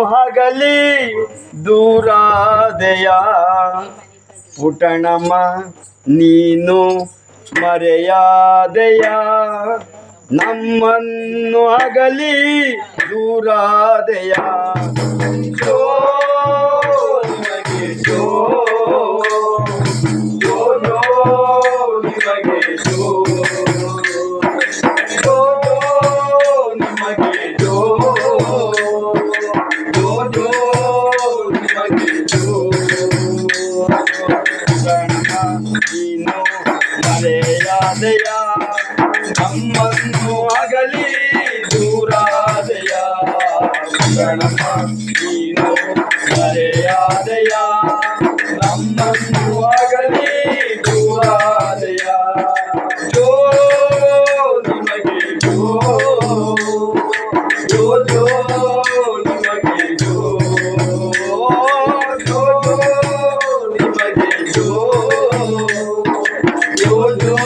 ಹಗಲಿ ದೂರಾದೆಯ ಪುಟಣಮ್ಮ ನೀನು ಮರೆಯಾದೆಯ ನಮ್ಮನ್ನು ಅಗಲಿ ದೂರಾದೆಯ ಜೋ ನಿಮಗೆ ಜೋ ಜೋ ಜೋ ನಿಮಗೆ ಜೋ ಜೋ ಜೋ ನಿಮಗೆ ಜೋ ಜೋ ಜೋ ನಿಮಗೆ ಜೋ ನೀನು ಮರೆಯಾದೆಯ ನಮ್ಮನ್ನು ಅಗಲಿ ದೂರಾದೆಯ ಗಣಪ ನೀನು ಮರೆಯಾದೆಯ ನಮ್ಮನ್ನು ಅಗಲಿ ದೂರಾದೆಯ ಜೋ ನಿಮಗೆ ಜೋ ಜೋ ಜೋ ನಿಮಗೆ ಜೋ ಜೋ ಜೋ ನಿಮಗೆ ಜೋ ಜೋ ಜೋ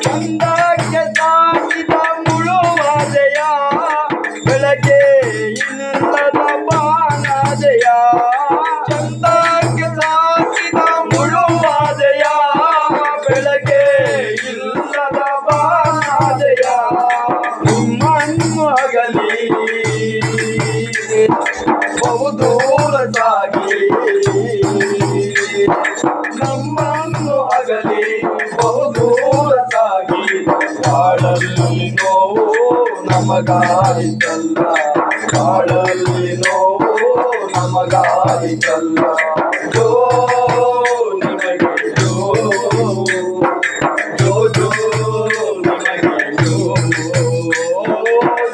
ಚಂದಕ್ಕೆ ತಾಗಿದ ಮುಳುವಾದೆಯ ಬೆಳಗ್ಗೆ ಇಲ್ಲದ ಬಾನಾದೆಯ ಚಂದಕ್ಕೆ ತಾಗಿದ ಮುಳುವಾದೆಯ ಬೆಳಗ್ಗೆ ಇಲ್ಲದ ಬಾನಾದೆಯ ನಿಮ್ಮನ್ನು ಅಗಲಿ ಬಹುದೂರ ಸಾಗಿ ನಮ್ಮನ್ನು ಅಗಲಿ ಬಹುದೂರ ಸಾಗಿ ಬಾಳಲ್ಲಿ ನೋವು ನಮಗಾಯಿತಲ್ಲ ಬಾಳಲ್ಲಿ ನೋವು ನಮಗಾಯಿತಲ್ಲ ಜೋ ನಿಮಗೆ ಜೋ ಜೋ ಜೋ ನಿಮಗೆ ಜೋ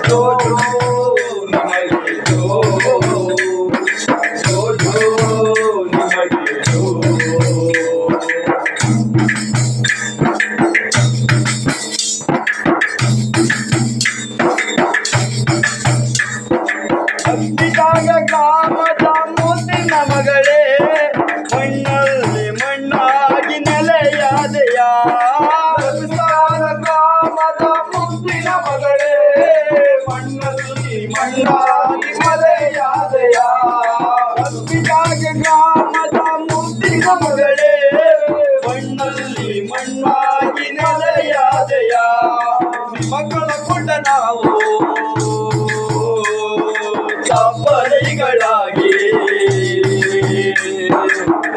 ಜೋ ಜೋ ನಿಮಗೆ ಜೋ ಜೋ ಜೋ ನಿಮಗೆ ಜೋ ಹಬ್ಬಿದಾಗ ಕಾಮದ ಮುತ್ತಿನ ಮಗಳೇ ಮಣ್ಣಲ್ಲಿ ಮಣ್ಣಾಗಿ ನೆಲೆಯಾದೆಯ ಹಬ್ಬಿದಾಗ ಕಾಮದ ಮುತ್ತಿನ ಮಗಳೇ ಮಣ್ಣಲ್ಲಿ ಮಣ್ಣಾಗಿ ನೆಲೆಯಾದೆಯ ಹಬ್ಬಿದಾಗ ಕಾಮದ ಮುತ್ತಿನ ಮಗಳೇ ಮಣ್ಣಲ್ಲಿ ಮಣ್ಣಾಗಿ ನೆಲೆಯಾದೆಯ ಮಕ್ಕಳ ಕೊಂಡ ನಾವು ಚಪ್ಪಲಿಗಳಾಗಿ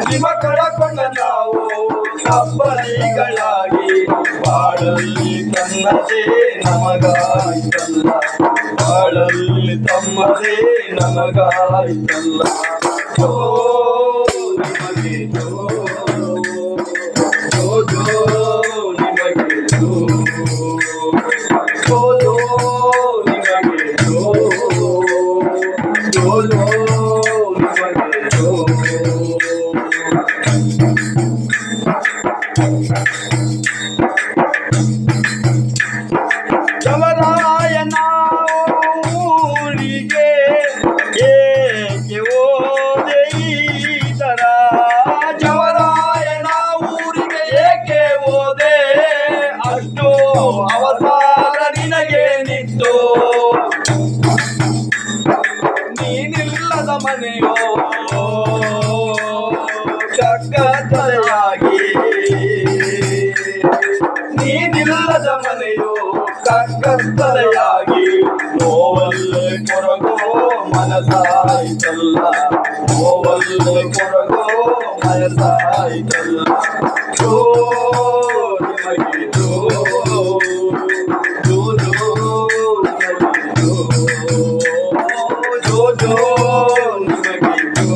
ನಿಮ್ಮ ಕಳಕೊಂಡ ನಾವು ಚಪ್ಪಲಿಗಳಾಗಿ ಬಾಳಲ್ಲಿ ತನ್ನದೇ ನಮಗಾಯ್ತಲ್ಲ ಬಾಳಲ್ಲಿ ತಮ್ಮದೇ ನಮಗಾಯ್ತಲ್ಲ ಜೋ ನಿಮಗೆ ಜೋ ಜೋ ಜೋ ನಿಮಗೆ ಜೋ ಜೋ ಜೋ ನಿಮಗೆ ಜೋ ಜೋ ಜೋ ನಿಮಗೆ ಜೋ ಚವರಾಯನ ಊರಿಗೆ ಏಕೆ ಹೋದೆ ಈ ತರ ಚವರಾಯನ ಊರಿಗೆ ಏಕೆ ಹೋದೆ ಅಷ್ಟು ಅವತಾರ ನಿನಗೆ ನಿಂತು ನೀನಿಲ್ಲದ ಮನೆಯೋ ಕಗ್ಗತ್ತಲೆಯಾಗಿ ನೀನಿಲ್ಲದ ಮನೆಯೋ ಕಗ್ಗತ್ತಲೆಯಾಗಿ ನೋವಲ್ಲೇ ಕೊರಗೋ ಮನಸಾಯ್ತಲ್ಲ ನೋವಲ್ಲೇ ಕೊರಗೋ ಮನಸಾಯ್ತಲ್ಲ ಜೋ ನಿಮಗೆ ಜೋ ಜೋ ಜೋ ನಿಮಗೆ ಜೋ ಜೋ ಜೋ ನಿಮಗೆ ಜೋ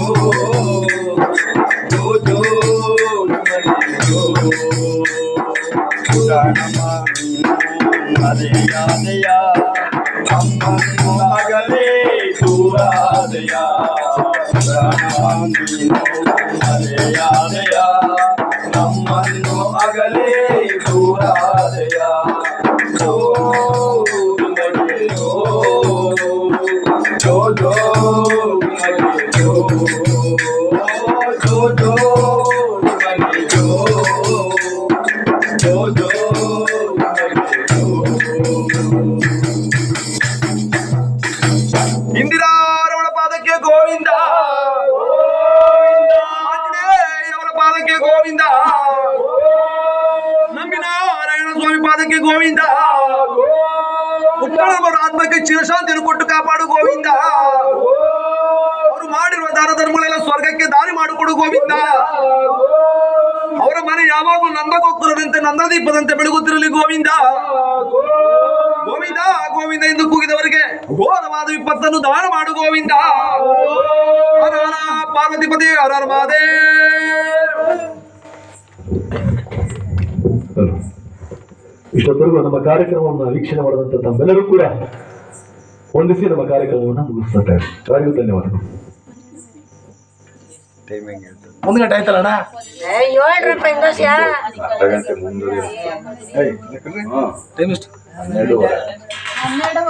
ಜೋ ಜೋ ನಿಮಗೆ ಜೋ ಪುರಾಣಮ ಮರೆಯಾದೆಯ ನಮ್ಮನ್ನು ಅಗಲೇ ದೂರಾದೆಯ ಮರೆಯಾದೆಯ ನಮ್ಮನ್ನು ಅಗಲೇ ದೂರಾದೆಯ ಜೋ ನಿಮಗೆ ಜೋ ಜೋ ಜೋ ನಿಮಗೆ ಜೋ ಜೋ ಜೋ ನಿಮಗೆ ಜೋ ಪಾದಕ್ಕೆ ಗೋವಿಂದ, ನಂಬಿ ನಾರಾಯಣ ಸ್ವಾಮಿ ಪಾದಕ್ಕೆ ಗೋವಿಂದ, ಉತ್ತರವರ ಆತ್ಮಕ್ಕೆ ಚಿರಶಾಂತಿಯನ್ನು ಕೊಟ್ಟು ಕಾಪಾಡು ಗೋವಿಂದ. ಅವರು ಮಾಡಿರುವ ದಾನ ಧರ್ಮಗಳೆಲ್ಲ ಸ್ವರ್ಗಕ್ಕೆ ದಾರಿ ಮಾಡಿಕೊಡು ಗೋವಿಂದ. ಅವರ ಮನೆ ಯಾವಾಗಲೂ ನಂದಗೋಪುರದಂತೆ ನಂದದೀಪದಂತೆ ಬೆಳಗುತ್ತಿರಲಿ ಗೋವಿಂದ. ಗೋವಿಂದ ಗೋವಿಂದ ಎಂದು ಕೂಗಿದವರಿಗೆ ಘೋರವಾದ ವಿಪತ್ತನ್ನು ದಾನ ಮಾಡು ಗೋವಿಂದ. ಹರ ಹರ ಪಾರ್ವತಿಪತಿ ಹರ ಹರ ಮಹಾದೇವ. ಇಷ್ಟೊತ್ತರೆಗೂ ನಮ್ಮ ಕಾರ್ಯಕ್ರಮವನ್ನು ವೀಕ್ಷಣೆ ಮಾಡಿದಂತ ತಮ್ಮೆಲ್ಲರೂ ಕೂಡ ಹೊಂದಿಸಿ ನಮ್ಮ ಕಾರ್ಯಕ್ರಮವನ್ನು ಮುಗಿಸ್ತಾರೆ. ಯಾರಿಗೂ ಧನ್ಯವಾದಗಳು. 1 ಗಂಟೆ ಆಯ್ತಲ್ಲಣ್ಣ. 7 ರೂಪಾಯಿ ಟೈಮ್ ಎಷ್ಟು? 12